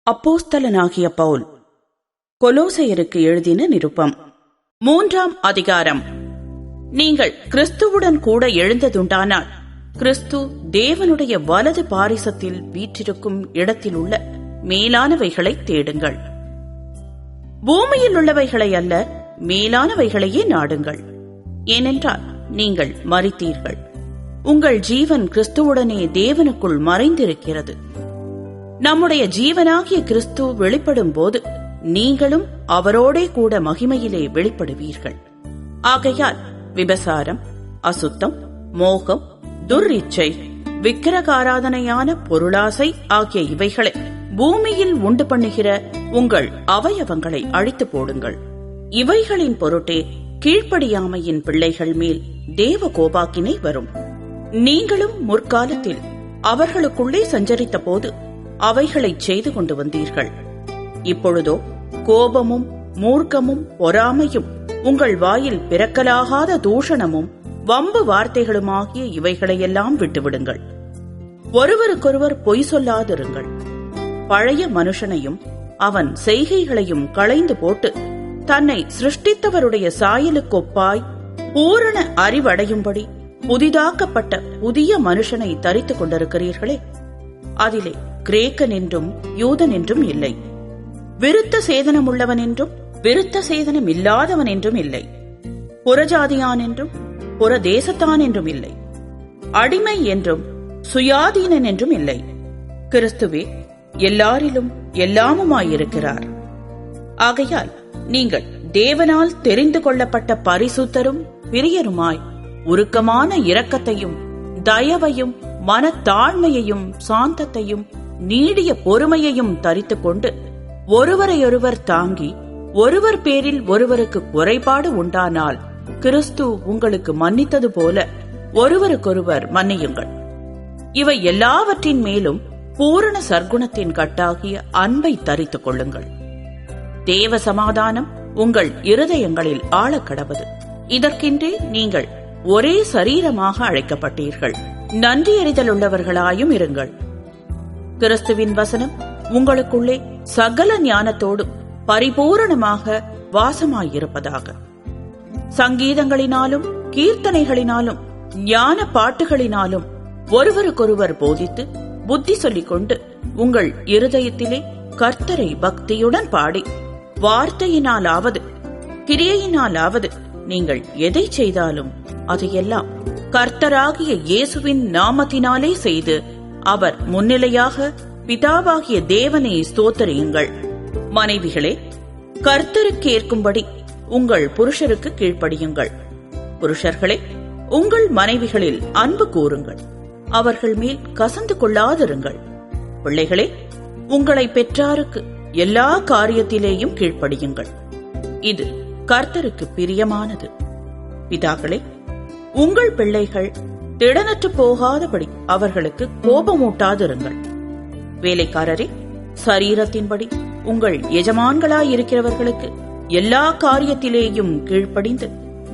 அப்போஸ்தலனாகிய பவுல் கொலோசையருக்கு எழுதின நிருபம் 3ஆம் அதிகாரம். நீங்கள் கிறிஸ்துவுடன் கூட எழுந்ததுண்டானால் கிறிஸ்து தேவனுடைய வலது பாரிசத்தில் வீற்றிருக்கும் இடத்தில் உள்ள மேலானவைகளை தேடுங்கள். பூமியில் உள்ளவைகளை அல்ல, மேலானவைகளையே நாடுங்கள். ஏனென்றால் நீங்கள் மரித்தீர்கள், உங்கள் ஜீவன் கிறிஸ்துவுடனே தேவனுக்குள் மறைந்திருக்கிறது. நம்முடைய ஜீவனாகிய கிறிஸ்து வெளிப்படும் போது நீங்களும் அவரோடே கூட மகிமையிலே வெளிப்படுவீர்கள். ஆகையால் விபசாரம், அசுத்தம், மோகம், துர்இச்சை, விக்கிரகாராதனையான பொருளாசை ஆகிய இவைகளை பூமியில் உண்டு பண்ணுகிற உங்கள் அவயவங்களை அழித்து போடுங்கள். இவைகளின் பொருட்டே கீழ்ப்படியாமையின் பிள்ளைகள் மேல் தேவ கோபாக்கினை வரும். நீங்களும் முற்காலத்தில் அவர்களுக்குள்ளே சஞ்சரித்த போது அவைகளை செய்து கொண்டு வந்தீர்கள். இப்பொழுதோ கோபமும் மூர்க்கமும் பொறாமையும் உங்கள் வாயில் பிறக்கலாகாத தூஷணமும் வம்பு வார்த்தைகளுமாகிய இவைகளையெல்லாம் விட்டுவிடுங்கள். ஒருவருக்கொருவர் பொய் சொல்லாதிருங்கள். பழைய மனுஷனையும் அவன் செய்கைகளையும் களைந்து போட்டு தன்னை சிருஷ்டித்தவருடைய சாயலுக்கொப்பாய் பூரண அறிவடையும்படி புதிதாக்கப்பட்ட புதிய மனுஷனை தரித்துக் கொண்டிருக்கிறீர்களே. அதிலே கிரேக்கன் என்றும் யூதன் என்றும் இல்லை, விருத்த சேதனம் உள்ளவன் என்றும் விருத்த சேதனம் இல்லாதவன் என்றும் இல்லை, புறஜாதியான் என்றும் புறதேசத்தான் என்றும் இல்லை, அடிமை என்றும் சுயாதீனன் என்றும் இல்லை. கிறிஸ்துவே எல்லாரிலும் எல்லாமுமாயிருக்கிறார். ஆகையால் நீங்கள் தேவனால் தெரிந்து கொள்ளப்பட்ட பரிசுத்தரும் பிரியருமாய் உருக்கமான இரக்கத்தையும் தயவையும் மனத்தாழ்மையையும் சாந்தத்தையும் நீடிய பொறுமையையும் தரித்துக் கொண்டு ஒருவரையொருவர் தாங்கி ஒருவர் பேரில் ஒருவருக்கு குறைபாடு உண்டானால் கிறிஸ்து உங்களுக்கு மன்னித்தது போல ஒருவருக்கொருவர் மன்னியுங்கள். இவை எல்லாவற்றின் மேலும் பூரண சர்க்குணத்தின் கட்டாகிய அன்பை தரித்துக் கொள்ளுங்கள். தேவ சமாதானம் உங்கள் இருதயங்களில் ஆழக்கடவது. இதற்கென்றே நீங்கள் ஒரே சரீரமாக அழைக்கப்பட்டீர்கள். நன்றியறிதலுள்ளவர்களாயும் இருங்கள். கிறிஸ்துவின் வசனம் உங்களுக்குள்ளே சகல ஞானத்தோடும் பரிபூரணமாக வாசமாயிருப்பதாக. சங்கீதங்களினாலும் கீர்த்தனைகளினாலும் ஞான பாட்டுகளினாலும் ஒருவருக்கொருவர் போதித்து புத்தி சொல்லிக் கொண்டு உங்கள் இருதயத்திலே கர்த்தரை பக்தியுடன் பாடி வார்த்தையினாலாவது கிரியையினாலாவது நீங்கள் எதை செய்தாலும் அதையெல்லாம் கர்த்தராகிய இயேசுவின் நாமத்தினாலே செய்து அவர் முன்னிலையாக பிதாவாகிய தேவனை ஸ்தோத்தரியுங்கள். மனைவிகளே, கர்த்தருக்கேற்கும்படி உங்கள் புருஷருக்கு கீழ்ப்படியுங்கள். புருஷர்களே, உங்கள் மனைவிகளில் அன்பு கூறுங்கள், அவர்கள் மேல் கசந்து கொள்ளாதிருங்கள். பிள்ளைகளே, உங்களை பெற்றாருக்கு எல்லா காரியத்திலேயும் கீழ்ப்படியுங்கள், இது கர்த்தருக்கு பிரியமானது. பிதாக்களே, உங்கள் பிள்ளைகள் திடனற்று போகாதபடி அவர்களுக்கு கோபமூட்டாதிருங்கள். வேலைக்காரரே, சரீரத்தின்படி உங்கள் எஜமான்களாயிருக்கிறவர்களுக்கு எல்லா காரியத்திலேயும் கீழ்ப்படிந்து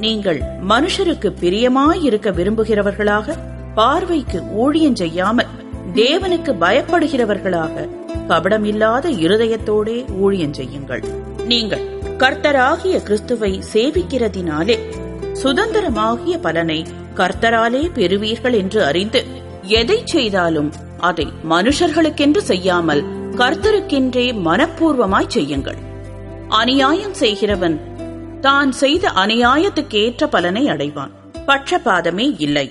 நீங்கள் மனுஷருக்கு பிரியமாயிருக்க விரும்புகிறவர்களாக, பார்வைக்கு ஊழியம் செய்யாமல் தேவனுக்கு பயப்படுகிறவர்களாக கபடமில்லாத இருதயத்தோடே ஊழியம் செய்யுங்கள். நீங்கள் கர்த்தராகிய கிறிஸ்துவை சேவிக்கிறதினாலே சுதந்திரமாகிய பலனை கர்த்தராலே பெறுவீர்கள் என்று அறிந்து எதை செய்தாலும் அதை மனுஷர்களுக்கென்று செய்யாமல் கர்த்தருக்கென்றே மனப்பூர்வமாய் செய்யுங்கள். அநியாயம் செய்கிறவன் தான் செய்த அநியாயத்துக்கேற்ற பலனை அடைவான். பட்சபாதமே இல்லை.